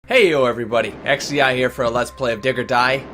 Hey yo everybody, XCI here for a Let's Play of Dig or Die.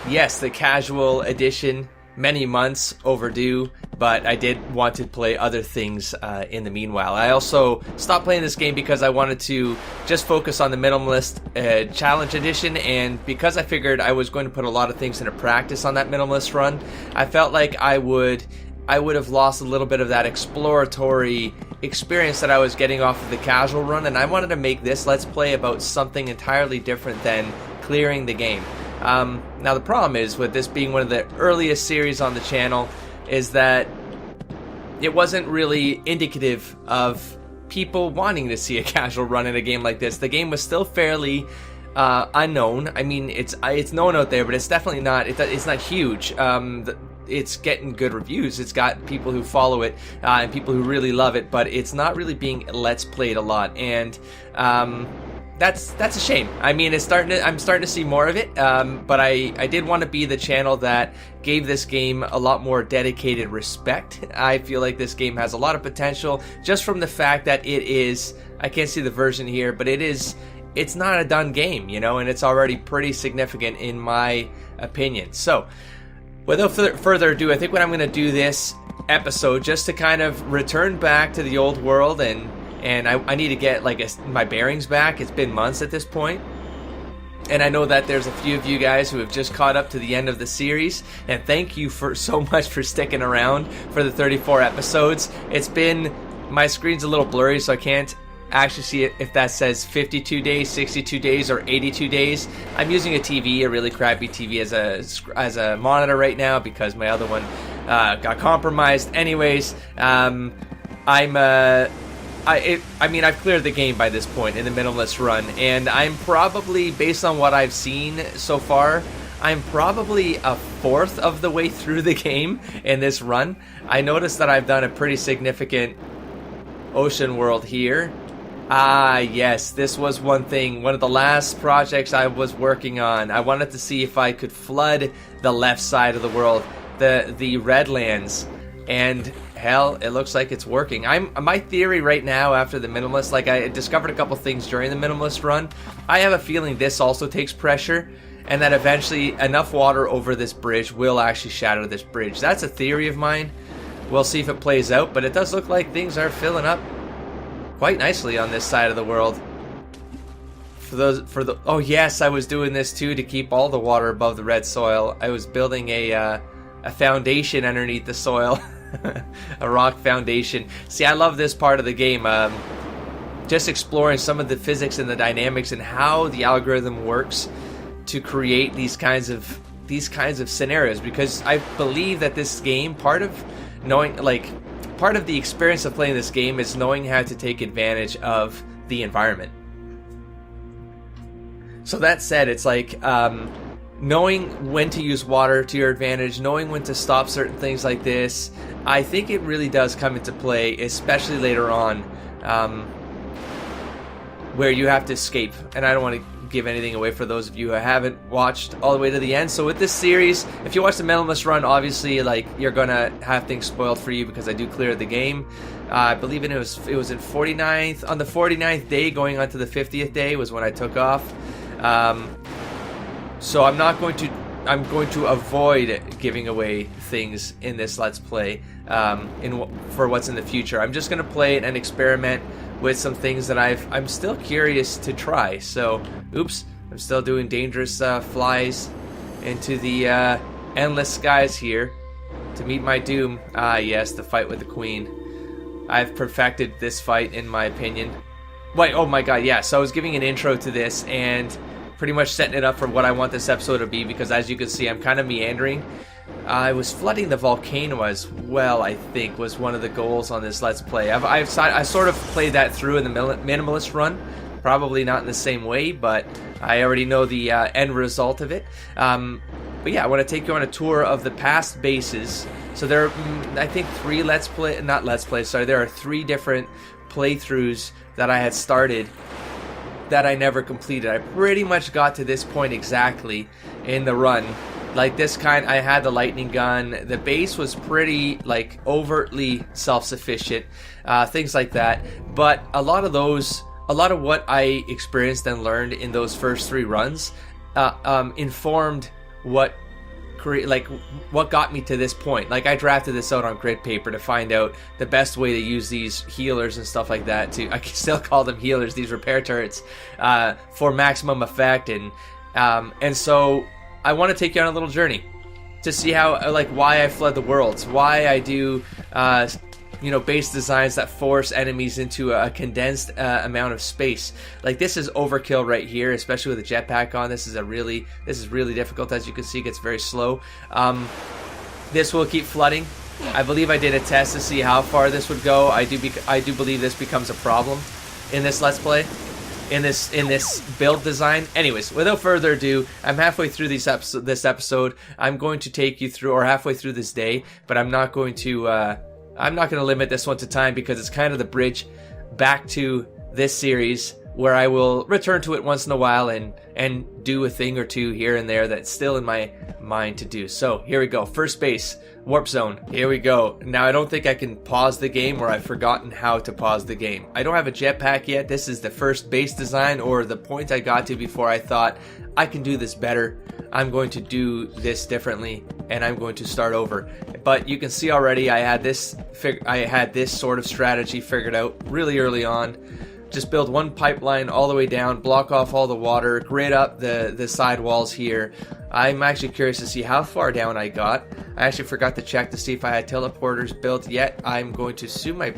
Yes, the casual edition, many months overdue, but I did want to play other things in the meanwhile. I also stopped playing this game because I wanted to just focus on the Minimalist Challenge Edition, and because I figured I was going to put a lot of things into practice on that Minimalist run, I felt like I would have lost a little bit of that exploratory experience that I was getting off of the casual run, and I wanted to make this Let's Play about something entirely different than clearing the game. Now the problem is, with this being one of the earliest series on the channel, is that it wasn't really indicative of people wanting to see a casual run in a game like this. The game was still fairly unknown. I mean, it's known out there, but it's definitely not. It's not huge. It's getting good reviews. It's got people who follow it and people who really love it, but it's not really being Let's Played a lot, and that's a shame. I mean, I'm starting to see more of it, but I did want to be the channel that gave this game a lot more dedicated respect. I feel like this game has a lot of potential just from the fact that it is, I can't see the version here, but it's not a done game, you know, and it's already pretty significant in my opinion. So without further ado, I think what I'm going to do this episode, just to kind of return back to the old world, and I need to get my bearings back. It's been months at this point, and I know that there's a few of you guys who have just caught up to the end of the series, and thank you so much for sticking around for the 34 episodes. It's been, my screen's a little blurry, so I can't actually see it if that says 52 days, 62 days, or 82 days. I'm using a really crappy TV as a monitor right now because my other one got compromised. Anyways, I mean, I've cleared the game by this point in the Minimalist run, and I'm probably, based on what I've seen so far, I'm probably a fourth of the way through the game in this run. I noticed that I've done a pretty significant ocean world here. Ah, yes, this was one of the last projects I was working on. I wanted to see if I could flood the left side of the world, the Redlands, and hell, it looks like it's working. My theory right now, after the Minimalist, I discovered a couple things during the Minimalist run. I have a feeling this also takes pressure, and that eventually enough water over this bridge will actually shatter this bridge. That's a theory of mine. We'll see if it plays out, but it does look like things are filling up quite nicely on this side of the world. Oh yes, I was doing this too to keep all the water above the red soil. I was building a foundation underneath the soil, a rock foundation. See, I love this part of the game. Just exploring some of the physics and the dynamics and how the algorithm works to create these kinds of scenarios. Because I believe that this game, part of the experience of playing this game is knowing how to take advantage of the environment. So that said, it's knowing when to use water to your advantage, knowing when to stop certain things like this. I think it really does come into play, especially later on, where you have to escape. And I don't want to give anything away for those of you who haven't watched all the way to the end. So with this series, if you watch the Minimalist run, obviously you're gonna have things spoiled for you because I do clear the game. I believe it was in 49th, on the 49th day going on to the 50th day was when I took off. So I'm going to avoid giving away things in this Let's Play for what's in the future. I'm just gonna play it and experiment with some things that I'm still curious to try. So, oops, I'm still doing dangerous flies into the endless skies here to meet my doom. Ah, yes, the fight with the Queen. I've perfected this fight, in my opinion. Wait, oh my god, yeah, so I was giving an intro to this and pretty much setting it up for what I want this episode to be, because as you can see, I'm kind of meandering. I was flooding the volcano as well, I think, was one of the goals on this Let's Play. I sort of played that through in the Minimalist run. Probably not in the same way, but I already know the end result of it. But yeah, I want to take you on a tour of the past bases. So there are, I think, there are 3 different playthroughs that I had started that I never completed. I pretty much got to this point exactly in the run. Like this kind, I had the lightning gun. The base was pretty overtly self-sufficient, things like that. But a lot of those a lot of what I experienced and learned in those first 3 runs informed what got me to this point. Like, I drafted this out on grid paper to find out the best way to use these healers and stuff like that. I can still call them healers, these repair turrets, for maximum effect. And so I want to take you on a little journey to see how, like, why I flood the worlds, why I do base designs that force enemies into a condensed amount of space. Like, this is overkill right here, especially with a jetpack on. This is really difficult. As you can see, it gets very slow. This will keep flooding. I believe I did a test to see how far this would go. I do believe this becomes a problem in this Let's Play, in this build design. Anyways, without further ado, I'm halfway through this episode. I'm going to take you through, or halfway through this day, but I'm not going to limit this one to time, because it's kind of the bridge back to this series, where I will return to it once in a while and do a thing or two here and there that's still in my mind to do. So here we go. First base, warp zone. Here we go. Now, I don't think I can pause the game, or I've forgotten how to pause the game. I don't have a jetpack yet. This is the first base design, or the point I got to before I thought I can do this better. I'm going to do this differently, and I'm going to start over. But you can see already I had this sort of strategy figured out really early on. Just build one pipeline all the way down, block off all the water, grid up the side walls here. I'm actually curious to see how far down I got. I actually forgot to check to see if I had teleporters built yet. I'm going to assume I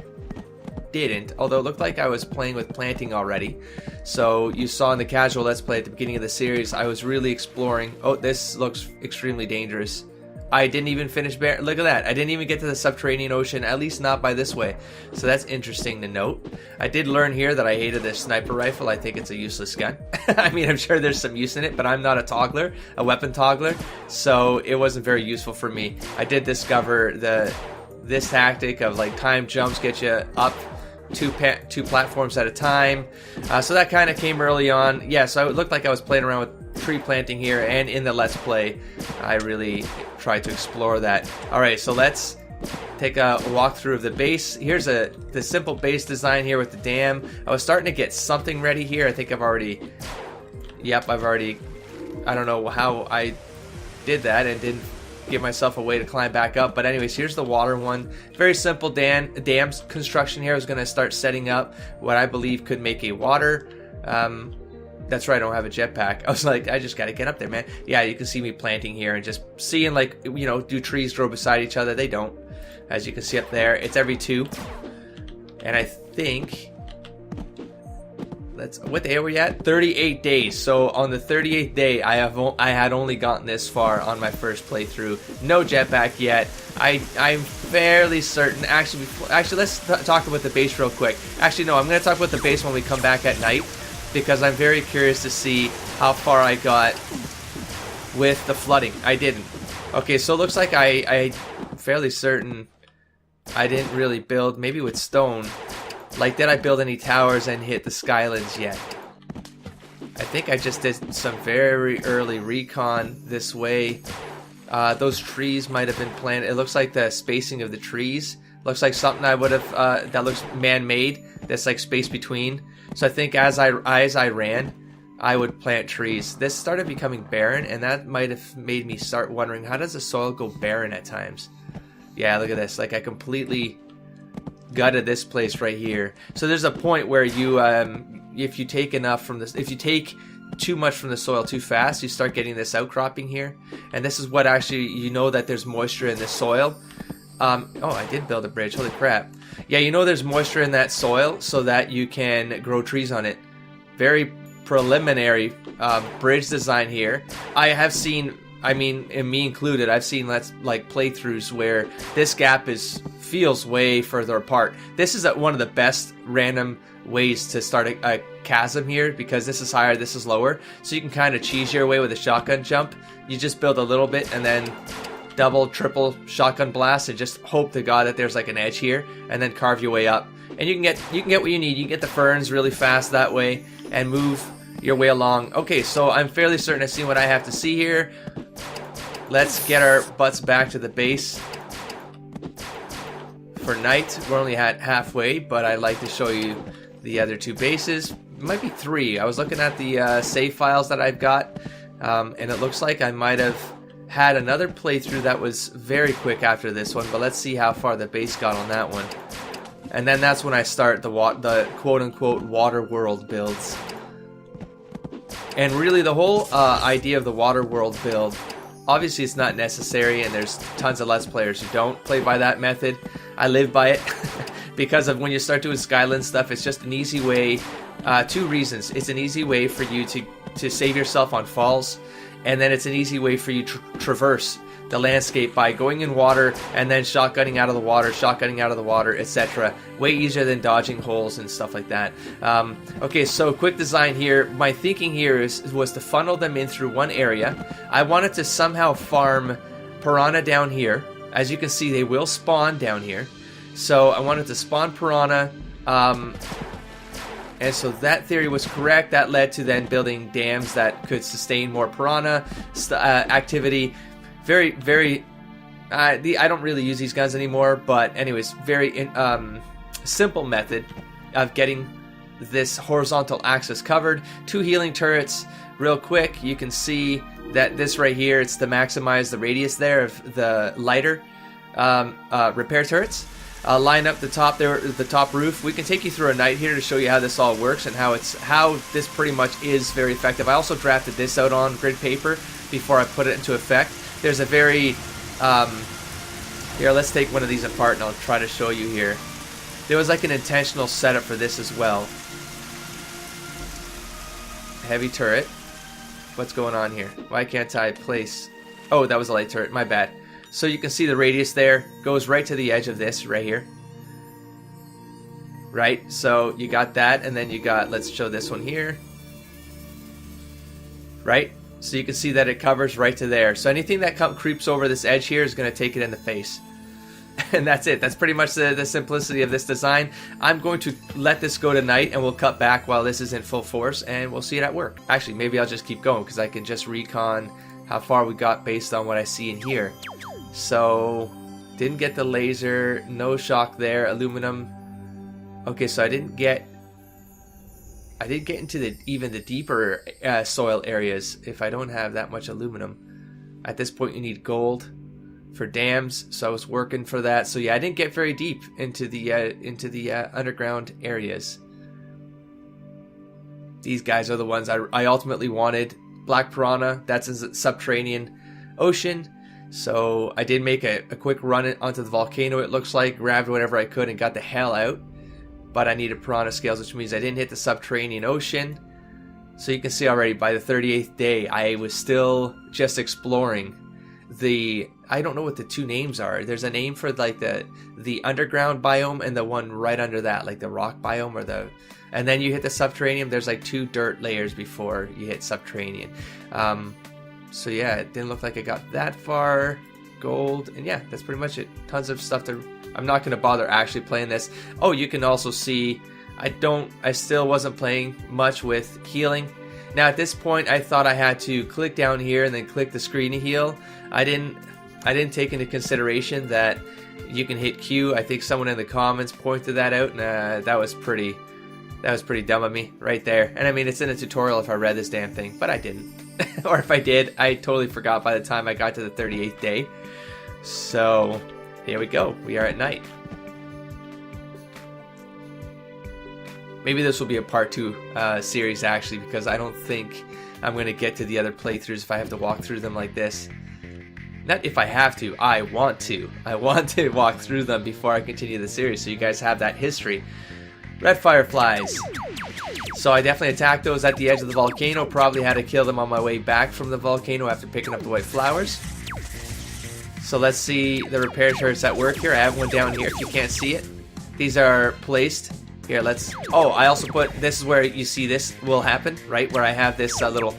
didn't, although it looked like I was playing with planting already. So you saw in the casual Let's Play at the beginning of the series, I was really exploring. Oh, this looks extremely dangerous. I didn't even finish look at that. I didn't even get to the subterranean ocean, at least not by this way. So that's interesting to note. I did learn here that I hated this sniper rifle. I think it's a useless gun. I mean, I'm sure there's some use in it, but I'm not a weapon toggler, so it wasn't very useful for me. I did discover this tactic of, like, time jumps get you up two platforms at a time. So that kind of came early on. Yeah, so it looked like I was playing around with tree planting here, and in the Let's Play, I really tried to explore that. Alright, so let's take a walkthrough of the base. Here's the simple base design here with the dam. I was starting to get something ready here. I think I've already, I don't know how I did that and didn't give myself a way to climb back up. But anyways, here's the water one. Very simple dam construction here. I was going to start setting up what I believe could make a water. That's right, I don't have a jetpack. I was like, I just got to get up there, man. Yeah, you can see me planting here and just seeing, like, do trees grow beside each other? They don't. As you can see up there, it's every 2. And I think, what day are we at? 38 days. So on the 38th day, I had only gotten this far on my first playthrough. No jetpack yet. I'm fairly certain. Actually, let's talk about the base real quick. Actually, no, I'm going to talk about the base when we come back at night, because I'm very curious to see how far I got with the flooding. I didn't. Okay, so it looks like I'm fairly certain I didn't really build, maybe with stone. Like, did I build any towers and hit the skylands yet? I think I just did some very early recon this way. Those trees might have been planted. It looks like the spacing of the trees looks like something I would have, that looks man-made. That's like space between. So I think as I ran, I would plant trees. This started becoming barren, and that might have made me start wondering, how does the soil go barren at times? Yeah, look at this. Like, I completely gutted this place right here. So there's a point where you, if you take enough from this, if you take too much from the soil too fast, you start getting this outcropping here. And this is what actually, that there's moisture in the soil. Oh, I did build a bridge. Holy crap. Yeah, there's moisture in that soil so that you can grow trees on it. Very preliminary bridge design here. I have seen, and me included, I've seen playthroughs where this gap feels way further apart. This is one of the best random ways to start a chasm here, because this is higher, this is lower. So you can kind of cheese your way with a shotgun jump. You just build a little bit and then double, triple shotgun blast and just hope to God that there's like an edge here, and then carve your way up. And you can get what you need. You can get the ferns really fast that way and move your way along. Okay, so I'm fairly certain I've seen what I have to see here. Let's get our butts back to the base for night. We're only at halfway, but I'd like to show you the other 2 bases. It might be 3. I was looking at the save files that I've got, and it looks like I might have had another playthrough that was very quick after this one, but let's see how far the base got on that one. And then that's when I start the quote-unquote water world builds. And really the whole idea of the water world build, obviously it's not necessary, and there's tons of Let's Players who don't play by that method. I live by it because of when you start doing Skyland stuff, it's just an easy way, 2 reasons. It's an easy way for you to save yourself on falls, and then it's an easy way for you to traverse the landscape by going in water and then shotgunning out of the water, etc. Way easier than dodging holes and stuff like that. Okay, so quick design here. My thinking here was to funnel them in through one area. I wanted to somehow farm piranha down here. As you can see, they will spawn down here. So I wanted to spawn piranha, and so that theory was correct. That led to then building dams that could sustain more piranha activity. Very, very, I don't really use these guns anymore, but anyways, very simple method of getting this horizontal axis covered. 2 healing turrets, real quick. You can see that this right here, it's to maximize the radius there of the lighter repair turrets. Line up the top there, the top roof. We can take you through a night here to show you how this all works and how this pretty much is very effective. I also drafted this out on grid paper before I put it into effect. There's a very here, let's take one of these apart and I'll try to show you here. There was like an intentional setup for this as well. Heavy turret. What's going on here? Why can't I place? Oh, that was a light turret, my bad. So you can see the radius there goes right to the edge of this right here. Right, so you got that, and then you got, let's show this one here. Right, so you can see that it covers right to there. So anything that creeps over this edge here is going to take it in the face. And that's it. That's pretty much the simplicity of this design. I'm going to let this go tonight, and we'll cut back while this is in full force, and we'll see it at work. Actually, maybe I'll just keep going, because I can just recon how far we got based on what I see in here. So, didn't get the laser, no shock there, aluminum. Okay, so I didn't get into even the deeper soil areas if I don't have that much aluminum. At this point, you need gold for dams, so I was working for that. So yeah, I didn't get very deep into the underground areas. These guys are the ones I ultimately wanted. Black piranha, that's in the subterranean ocean. So I did make a quick run onto the volcano, it looks like, grabbed whatever I could and got the hell out. But I needed piranha scales, which means I didn't hit the subterranean ocean. So you can see already by the 38th day, I was still just exploring the, I don't know what the 2 names are. There's a name for like the underground biome and the one right under that, like the rock biome or the, and then you hit the subterranean. There's like 2 dirt layers before you hit subterranean. So yeah, it didn't look like I got that far. Gold, and yeah, that's pretty much it. Tons of stuff to, I'm not going to bother actually playing this. Oh, you can also see, I still wasn't playing much with healing. Now at this point, I thought I had to click down here and then click the screen to heal. I didn't take into consideration that you can hit Q. I think someone in the comments pointed that out, and that was pretty dumb of me right there. And I mean, it's in a tutorial if I read this damn thing, but I didn't. Or if I did, I totally forgot by the time I got to the 38th day. So here we go. We are at night. Maybe this will be a part 2 series actually, because I don't think I'm going to get to the other playthroughs if I have to walk through them like this. Not if I have to, I want to. I want to walk through them before I continue the series, so you guys have that history. Red fireflies. So I definitely attacked those at the edge of the volcano. Probably had to kill them on my way back from the volcano after picking up the white flowers. So let's see the repair turrets at work here. I have one down here if you can't see it. These are placed. Here, let's... Oh, I also put... This is where you see this will happen, right? Where I have this little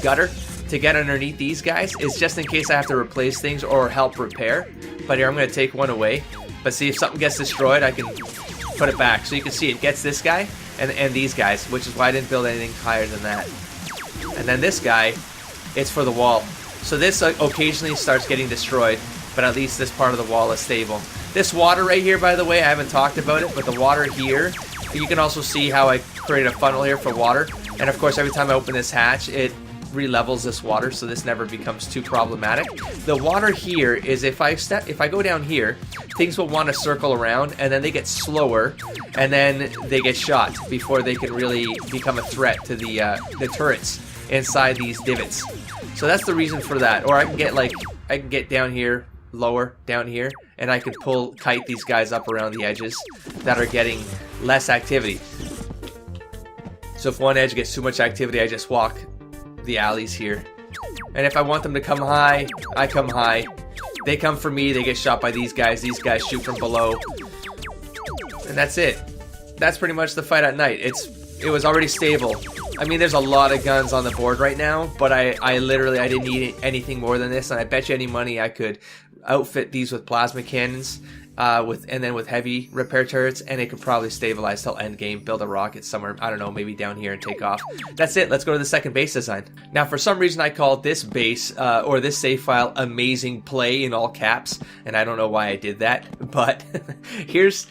gutter to get underneath these guys. Is just in case I have to replace things or help repair. But here, I'm going to take one away. But see, if something gets destroyed, I can put it back. So you can see it gets this guy and these guys, which is why I didn't build anything higher than that. And then this guy, it's for the wall. So this occasionally starts getting destroyed, but at least this part of the wall is stable. This water right here, by the way, I haven't talked about it, but the water here You can also see how I created a funnel here for water. And of course, every time I open this hatch, it re-levels this water, so this never becomes too problematic. The water here is if I go down here, things will want to circle around, and then they get slower, and then they get shot before they can really become a threat to the turrets inside these divots. So that's the reason for that. Or I can get down here, lower down here, and I can kite these guys up around the edges that are getting less activity. So if one edge gets too much activity, I just walk the alleys here. And if I want them to come high, I come high. They come for me, they get shot by these guys shoot from below. And that's it. That's pretty much the fight at night. It was already stable. I mean, there's a lot of guns on the board right now, but I literally didn't need anything more than this, and I bet you any money I could outfit these with plasma cannons, and then with heavy repair turrets, and it could probably stabilize till endgame, build a rocket somewhere, I don't know, maybe down here and take off. That's it, let's go to the second base design. Now, for some reason I called this base, or this save file, Amazing Play in all caps, and I don't know why I did that, but here's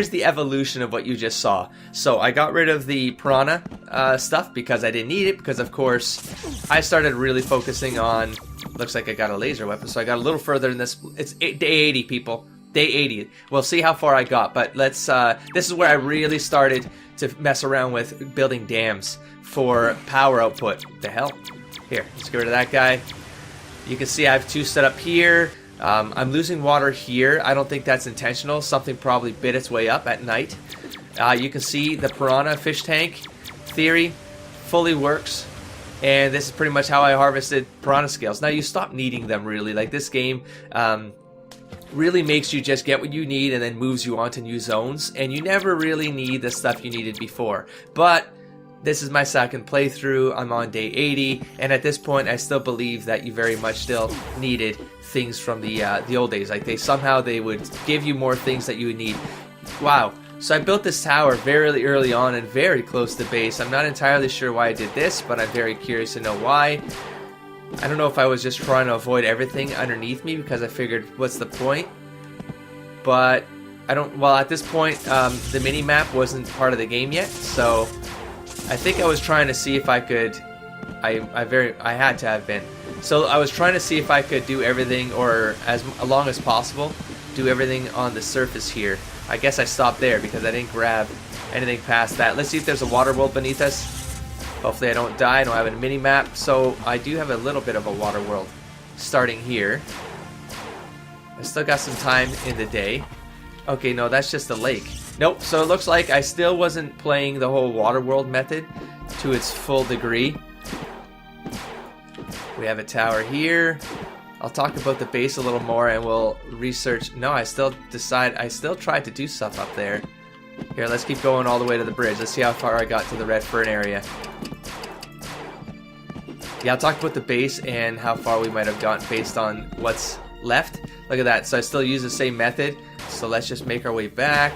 the evolution of what you just saw. So I got rid of the piranha stuff because I didn't need it, because of course I started really focusing on, looks like I got a laser weapon, so I got a little further in this. It's day 80, people. Day 80. We'll see how far I got, but let's, this is where I really started to mess around with building dams for power output. What the hell? Here, let's get rid of that guy. You can see I have two set up here. I'm losing water here. I don't think that's intentional. Something probably bit its way up at night. You can see the piranha fish tank theory fully works. And this is pretty much how I harvested piranha scales. Now you stop needing them really. Like this game really makes you just get what you need and then moves you on to new zones. And you never really need the stuff you needed before. But this is my second playthrough. I'm on day 80. And at this point I still believe that you very much still needed things from the old days. Like they would give you more things that you would need. Wow. So I built this tower very early on and very close to base. I'm not entirely sure why I did this, but I'm very curious to know why. I don't know if I was just trying to avoid everything underneath me because I figured, what's the point? But I don't, well, at this point, the mini-map wasn't part of the game yet, so I think I was trying to see if I could, I had to have been. So I was trying to see if I could do everything, or as long as possible, do everything on the surface here. I guess I stopped there because I didn't grab anything past that. Let's see if there's a water world beneath us. Hopefully I don't die. I don't have a mini-map. So I do have a little bit of a water world starting here. I still got some time in the day. Okay, no, that's just a lake. Nope, so it looks like I still wasn't playing the whole water world method to its full degree. We have a tower here. I'll talk about the base a little more and we'll research. No, I still tried to do stuff up there. Here, let's keep going all the way to the bridge. Let's see how far I got to the red fern area. Yeah, I'll talk about the base and how far we might have gotten based on what's left. Look at that. So I still use the same method. So let's just make our way back.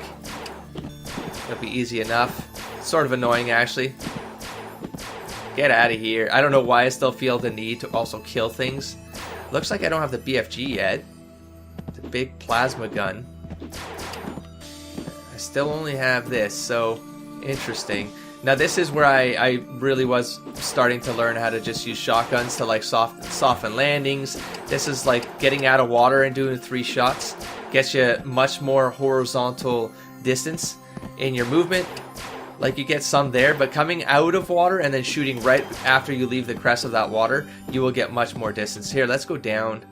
It'll be easy enough. Sort of annoying, actually. Get out of here. I don't know why I still feel the need to also kill things. Looks like I don't have the BFG yet. The big plasma gun. I still only have this, so interesting. Now this is where I really was starting to learn how to just use shotguns to like soften landings. This is like getting out of water and doing 3 shots. Gets you much more horizontal distance in your movement. Like you get some there, but coming out of water and then shooting right after you leave the crest of that water, you will get much more distance. Here, let's go down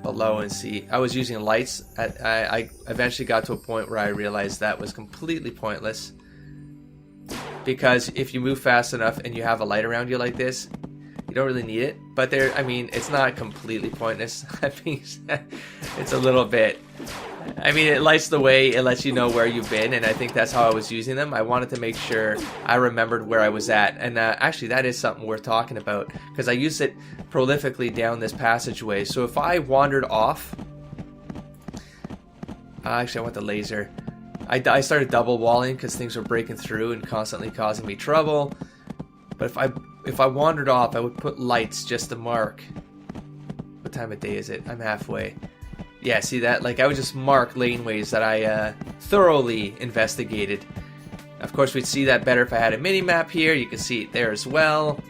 below and see. I was using lights. I eventually got to a point where I realized that was completely pointless. Because if you move fast enough and you have a light around you like this, you don't really need it. But there, I mean, it's not completely pointless. I mean, it's a little bit. I mean, it lights the way, it lets you know where you've been, and I think that's how I was using them. I wanted to make sure I remembered where I was at, and actually that is something worth talking about, because I used it prolifically down this passageway. So if I wandered off, actually I want the laser. I started double walling because things were breaking through and constantly causing me trouble. But if I wandered off, I would put lights just to mark. What time of day is it? I'm halfway. Yeah, see that? Like, I would just mark laneways that I thoroughly investigated. Of course, we'd see that better if I had a mini-map here. You can see it there as well.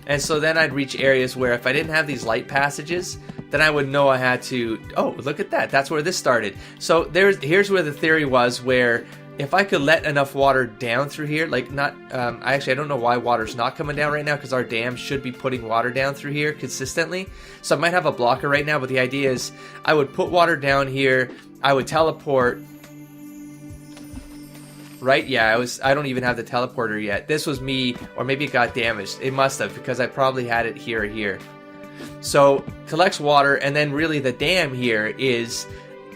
And so then I'd reach areas where if I didn't have these light passages, then I would know I had to... Oh, look at that. That's where this started. So here's where the theory was, where if I could let enough water down through here, like not... actually, I don't know why water's not coming down right now, because our dam should be putting water down through here consistently. So I might have a blocker right now, but the idea is I would put water down here. I would teleport... Right? Yeah, I don't even have the teleporter yet. This was me, or maybe it got damaged. It must have, because I probably had it here or here. So, collects water, and then really the dam here is...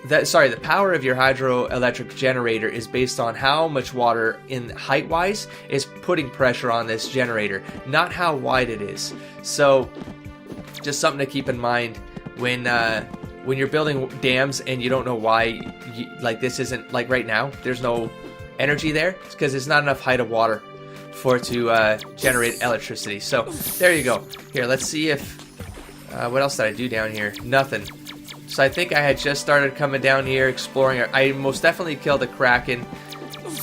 the power of your hydroelectric generator is based on how much water, in height-wise, is putting pressure on this generator, not how wide it is. So, just something to keep in mind when you're building dams and you don't know why, like this isn't, like right now, there's no energy there. It's because there's not enough height of water for it to generate electricity. So there you go. Here, let's see if what else did I do down here? Nothing. So I think I had just started coming down here exploring. I most definitely killed a kraken.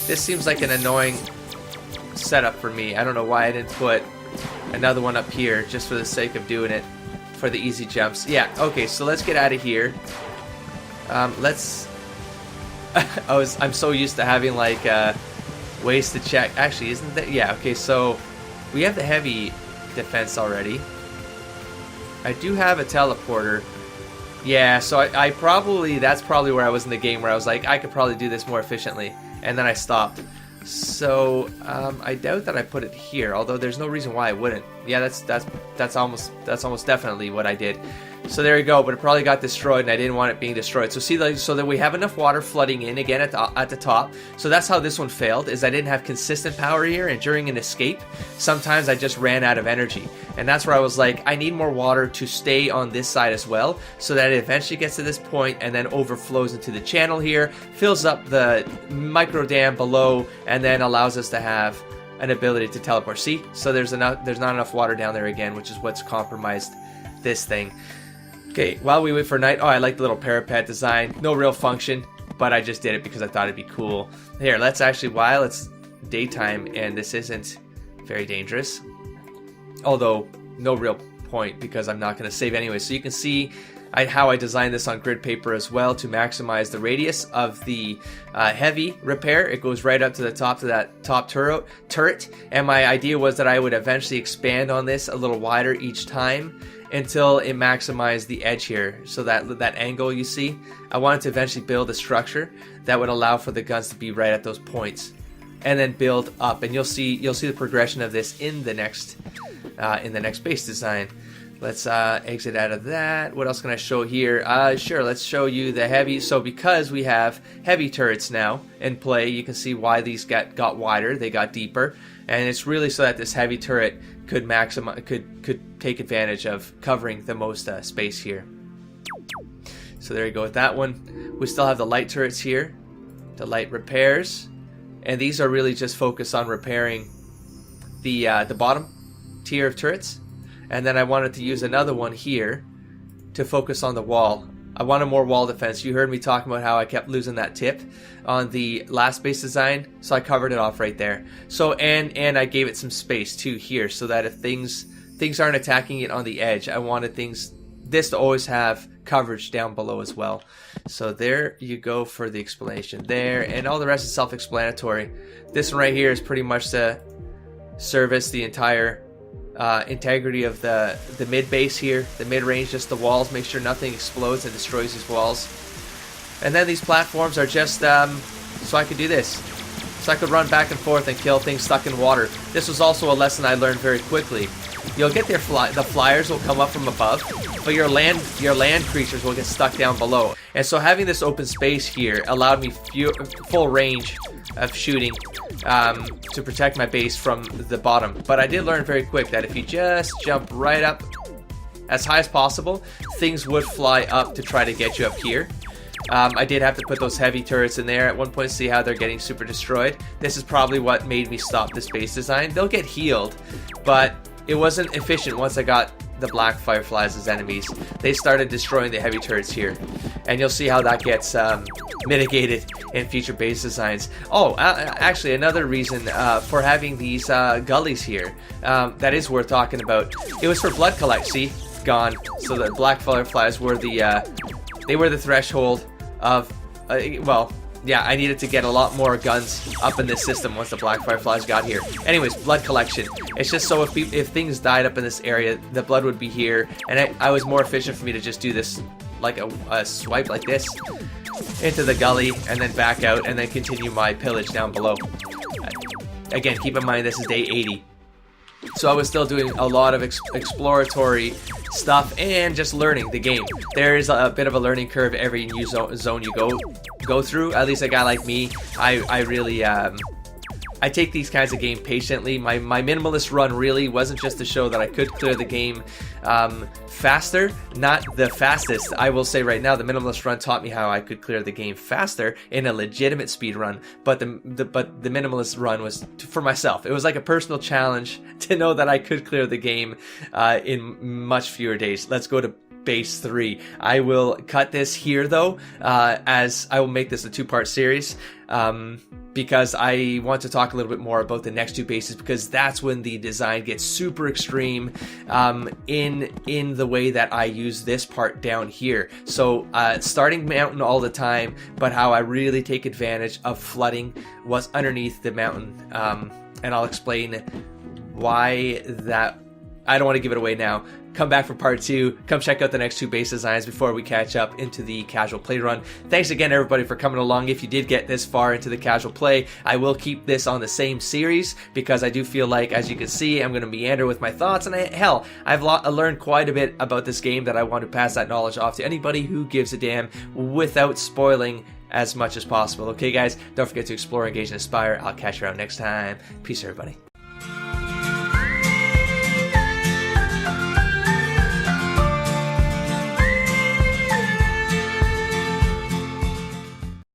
This seems like an annoying setup for me. I don't know why I didn't put another one up here just for the sake of doing it for the easy jumps. Yeah, okay, so let's get out of here. I'm so used to having like ways to check. Actually, isn't that? Yeah, okay, so we have the heavy defense already. I do have a teleporter. Yeah, so I probably, that's probably where I was in the game, where I was like, I could probably do this more efficiently, and then I stopped. So I doubt that I put it here, although there's no reason why I wouldn't. Yeah, that's almost definitely what I did. So there you go, but it probably got destroyed, and I didn't want it being destroyed. So see, like, so that we have enough water flooding in again at the top. So that's how this one failed, is I didn't have consistent power here, and during an escape, sometimes I just ran out of energy. And that's where I was like, I need more water to stay on this side as well, so that it eventually gets to this point and then overflows into the channel here, fills up the micro dam below, and then allows us to have an ability to teleport. See? So there's not enough water down there again, which is what's compromised this thing. Okay, while we wait for night, oh, I like the little parapet design. No real function, but I just did it because I thought it'd be cool. Here, let's actually, while it's daytime and this isn't very dangerous, although no real point because I'm not going to save anyway. So you can see how I designed this on grid paper as well to maximize the radius of the heavy repair. It goes right up to the top of that top turret, and my idea was that I would eventually expand on this a little wider each time until it maximized the edge here. So that angle you see, I wanted to eventually build a structure that would allow for the guns to be right at those points, and then build up. And you'll see the progression of this in the next base design. Let's exit out of that. What else can I show here? Sure, let's show you the heavy. So because we have heavy turrets now in play, you can see why these got wider. They got deeper, and it's really so that this heavy turret could could take advantage of covering the most space here. So there you go with that one. We still have the light turrets here, the light repairs, and these are really just focused on repairing the bottom tier of turrets. And then I wanted to use another one here to focus on the wall. I wanted more wall defense. You heard me talking about how I kept losing that tip on the last base design, so I covered it off right there. So and I gave it some space too here, so that if things aren't attacking it on the edge, I wanted this to always have coverage down below as well. So there you go for the explanation there, and all the rest is self-explanatory. This one right here is pretty much to service the entire integrity of the mid base here, the mid range, just the walls. Make sure nothing explodes and destroys these walls. And then these platforms are just so I could do this, so I could run back and forth and kill things stuck in water. This was also a lesson I learned very quickly. You'll get the flyers will come up from above, but your land creatures will get stuck down below. And so having this open space here allowed me full range of shooting to protect my base from the bottom. But I did learn very quick that if you just jump right up as high as possible, things would fly up to try to get you up here. I did have to put those heavy turrets in there at one point to see how they're getting super destroyed. This is probably what made me stop this base design. They'll get healed, but it wasn't efficient once I got the black fireflies as enemies. They started destroying the heavy turrets here. and you'll see how that gets mitigated in future base designs. Oh, actually, another reason for having these gullies here that is worth talking about. It was for blood collect. See, gone. So the black fireflies were the threshold of well. Yeah, I needed to get a lot more guns up in this system once the black fireflies got here. Anyways, blood collection. It's just so if things died up in this area, the blood would be here, and I was more efficient for me to just do this like a swipe like this into the gully and then back out and then continue my pillage down below. Again, keep in mind this is day 80. So I was still doing a lot of exploratory stuff and just learning the game. There is a bit of a learning curve every new zone you go through. At least a guy like me, I really I take these kinds of games patiently. My minimalist run really wasn't just to show that I could clear the game faster, not the fastest. I will say right now, the minimalist run taught me how I could clear the game faster in a legitimate speed run. But the minimalist run was for myself. It was like a personal challenge to know that I could clear the game in much fewer days. Let's go to base 3. I will cut this here though, as I will make this a 2-part series, because I want to talk a little bit more about the next 2 bases, because that's when the design gets super extreme in the way that I use this part down here. So starting mountain all the time, but how I really take advantage of flooding what's underneath the mountain, and I'll explain why that. I don't want to give it away now. Come back for part 2. Come check out the next 2 base designs before we catch up into the casual play run. Thanks again, everybody, for coming along. If you did get this far into the casual play, I will keep this on the same series because I do feel like, as you can see, I'm going to meander with my thoughts. And I've learned quite a bit about this game that I want to pass that knowledge off to anybody who gives a damn without spoiling as much as possible. Okay, guys, don't forget to explore, engage, and inspire. I'll catch you around next time. Peace, everybody.